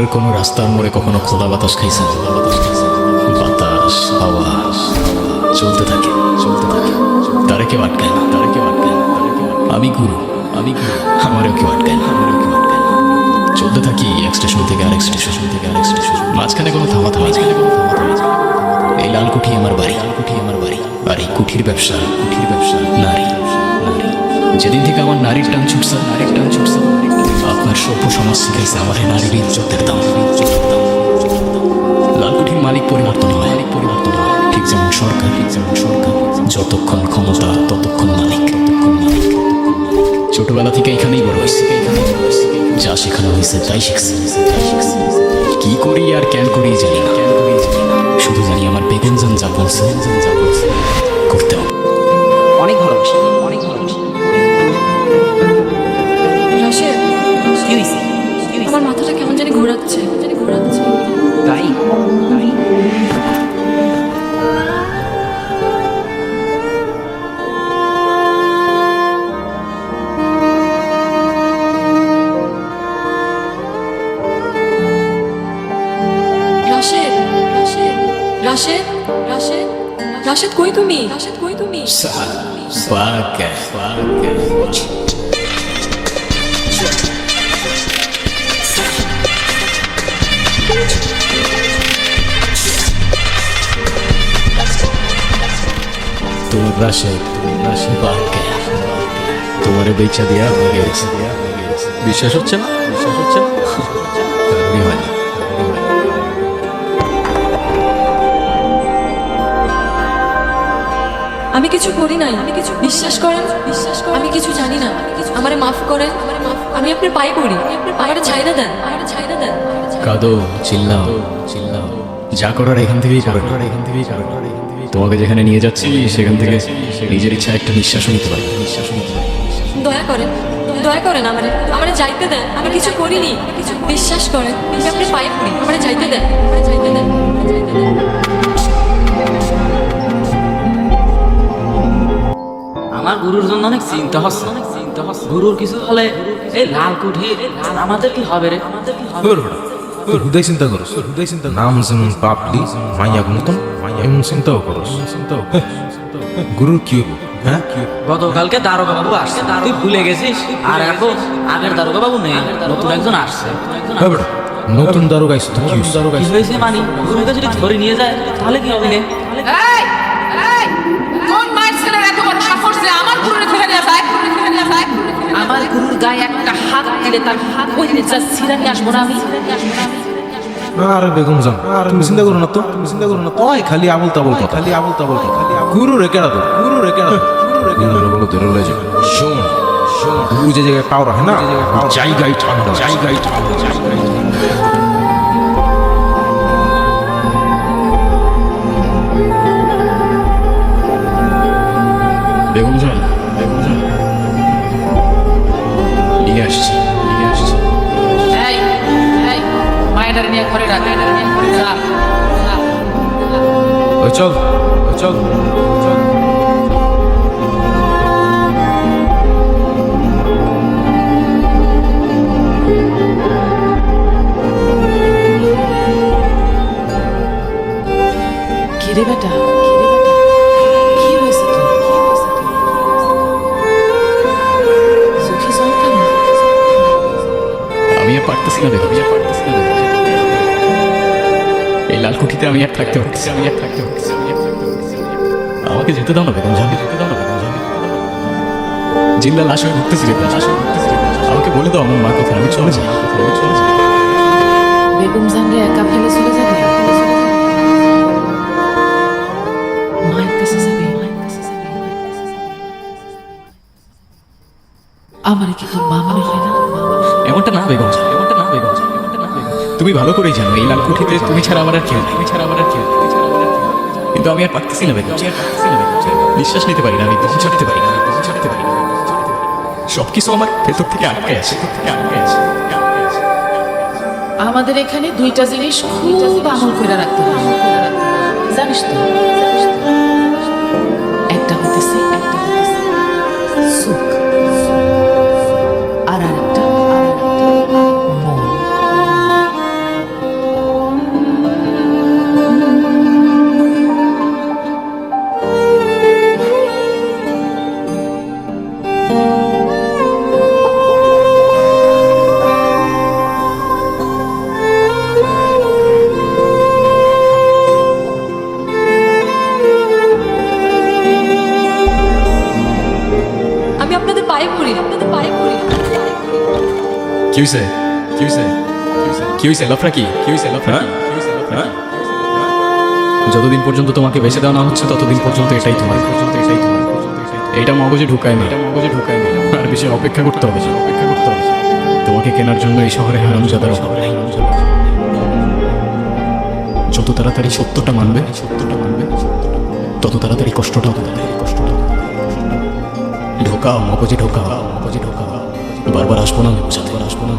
শহরের কোনো রাস্তার মোড়ে কখনো খোলা বাতাস খাইছেন? বাতাস, হাওয়া চলতে থাকে, চলতে থাকে, তারে কেউ আটকায় না, তারে কেউ আটকায় না। আমি গুরু, আমি গুরু, আমারও কেউ আটকায় না, আমারও কেউ আটকায় না। চলতে থাকি এক স্টেশন থেকে আরেক স্টেশন থেকে আরেক স্টেশন, মাঝখানে কোনো থামা থামা যায়, কোনো থামা থামা যায়। এই লালকুঠি আমার বাড়ি, লালকুঠি আমার বাড়ি। আর এই কুঠির ব্যবসা, কুঠির ব্যবসা নারী, নারী। যেদিন থেকে আমার নারীর টান ছুটছে, নারীর টান ছুটছে, আপনার সভ্য সমাজ শিখাইছে আমার এই নারীর ইজ্জতের দাম, ইজ্জতের দাম। লালকুঠির মালিক পরিবর্তন হয়, মালিক পরিবর্তন হয়, ঠিক যেমন সরকার, ঠিক যেমন সরকার। যতক্ষণ ক্ষমতা ততক্ষণ মালিক, ততক্ষণ মালিক। ছোটবেলা থেকে এখানেই বড় হয়েছে, এখানেই বড় হয়েছে। যা শেখানো হয়েছে তাই শিখছে, তাই শিখছে। কি করি আর কেন করি জানি না, কেন করি জানি না। শুধু জানি আমার বেগম জান যা বলছে, যা বলছে করতে হবে। অনেক ভালোবাসি, অনেক ভালোবাসি। রাশেদ, কি হয়েছে? আমার মাথাটা কেমন জানি ঘোরাচ্ছে, জানি ঘোরাচ্ছে। তাই তাই রাশেদ, রাশেদ, রাশেদ, রাশেদ, রাশেদ কই তুমি? রাশেদ কই তুমি? Fuck, fuck. তোমার রাশেদ, রাশেদ বাক্যা তোমারে বেচা দিয়া হয়ে গেছে, বিশ্বাস হচ্ছে না, বিশ্বাস হচ্ছে না। কারণই হয় না। আমি কিছু করি নাই, আমি কিছু বিশ্বাস করেন, বিশ্বাস করেন। আমি কিছু জানি না, আমারে মাফ করেন, আমি আপনার পায়ে পড়ি, আমারে ছাইড়া দেন, আমারে ছাইড়া দেন। কাঁদো, চিল্লাও, চিল্লাও, যা করার এখান থেকেই করো, এখান থেকেই করো। তোমাকে যেখানে নিয়ে যাচ্ছি সেখান থেকে নিজের ইচ্ছা একটা নিঃশ্বাসও নিতে পারি, নিঃশ্বাসও নিতে পারি। দয়া করেন, দয়া করেন, আমারে যাইতে দেন। আমি কিছু করিনি, কিছু বিশ্বাস করেন। আমি আপনার পায়ে পড়ি, আমারে যাইতে দেন, আমারে যাইতে দেন, আমারে যাইতে দেন। আমার গুরুর জন্য অনেক চিন্তা হচ্ছে, অনেক চিন্তা হচ্ছে। গুরুর কিছু হলে এই লাল কুঠি আমাদের কি হবে রে? আমাদের কি হবে? হৃদয় চিন্তা করো, হৃদয় চিন্তা নাম যেমন পাপলি মাইয়া গুণতম এমন চিন্তাও করো, চিন্তাও গুরুর কি হবো? হ্যাঁ, গতকালকে দারোগা বাবু আসছে, তুই ভুলে গেছিস? আর এখন আগের দারোগা বাবু নেই, নতুন একজন আসছে। নতুন দারোগা এসে তো কি হয়েছে? কি হয়েছে মানে গুরুকে যদি ধরে নিয়ে যায় তাহলে কি হবে? এই, এই, কোন মায়ের ছেলের এত বড় সাহস যে আমার গুরুরে ধরে নিয়ে যায়? আমার গুরুর গায়ে একটা হাত দিলে তার হাত ওই যা ছিঁড়া নিয়ে আসবো না আমি। আরে বেগম জান, তুমি চিন্তা করো না তো, তুমি চিন্তা করো না তো। ওই খালি আবল তাবল কথা, খালি আবল তাবল কথা। গুরু রে কেডা তো, গুরু রে কেডা তো, গুরু রে বলো ধরে লয়ে যাবে। শোন, শোন, গুরু যে জায়গায় পাওয়ার হয় না, জায়গায় ঠান্ডা, জায়গায় ঠান্ডা, জায়গায় ঠান্ডা। বেগম জান, বেগম জান, নিয়ে আসছি, নিয়ে আসছি। এই, এই, মায়ের নিয়ে ঘরে রাখ, মায়ের নিয়ে ঘরে রাখ। ওই চল, ওই চল, চল। কিরে বেটা, কি হয়েছে তোর? চোখে জল কেন? আমি আর পারতেছি না বেগম, আমি আর পারতেছি না বেগম। এই লালকুঠিতে আমি আর থাকতে পারতেছি, আমি আর থাকতে পারতেছি, আমি আর থাকতে পারতেছি। আমাকে যেতে দাও না বেগম জান, যেতে দাও না বেগম জান। জিন্দা লাশ হয়ে ঘুরতেছি, বেগম লাশ হয়ে ঘুরতেছি। আমাকে বলে দাও আমার মা কোথায়, আমি চলে যাই, আমি চলে যাই। বেগম জানরে একা ফেলে চলে যাবে? মায়ের কাছে যাবে, মায়ের কাছে যাবে। আমার কি তোর মা মনে হয় না? এমনটা না বেগম জান, এমনটা না বেগম জান, এমনটা না বেগম জান। তুমি ভালো করেই জানো এই লালকুঠিতে তুমি ছাড়া আমার আর কেউ নেই, তুমি ছাড়া আমার আর কেউ নেই, তুমি ছাড়া আমার আর কেউ নেই। কিন্তু আমি আর পারতেছি না বেগম, আমি আর পারতেছি না বেগম। নিঃশ্বাস নিতে পারি না, আমি বুঝে ছাড়তে পারি না, আমি বুঝে ছাড়তে পারি না। সবকিছু আমার ভেতর থেকে আটকে আছে, ভেতর থেকে আটকে আছে, আটকে আছে। আমাদের এখানে দুইটা জিনিস খুব আমল করে রাখতে হবে, জানিস তো? একটা হইতেছে সুখ, আর আরেকটা মন। হয়েছে কি হয়েছে কি হয়েছে লাফরা কি হয়েছে লাফরা হ্যাঁ যতদিন পর্যন্ত তোমাকে বেঁচে দেওয়া না হচ্ছে ততদিন পর্যন্ত এটাই তোমার এইটা মগজে ঢুকায় না আর বেশি অপেক্ষা করতে হবে তোমাকে কেনার জন্য এই শহরে হারামজাদার যত তাড়াতাড়ি সত্যটা মানবে তত তাড়াতাড়ি কষ্টটাও ঢোকাও মগজে ঢোকাও বারবার আসবো না সাথে আসবো না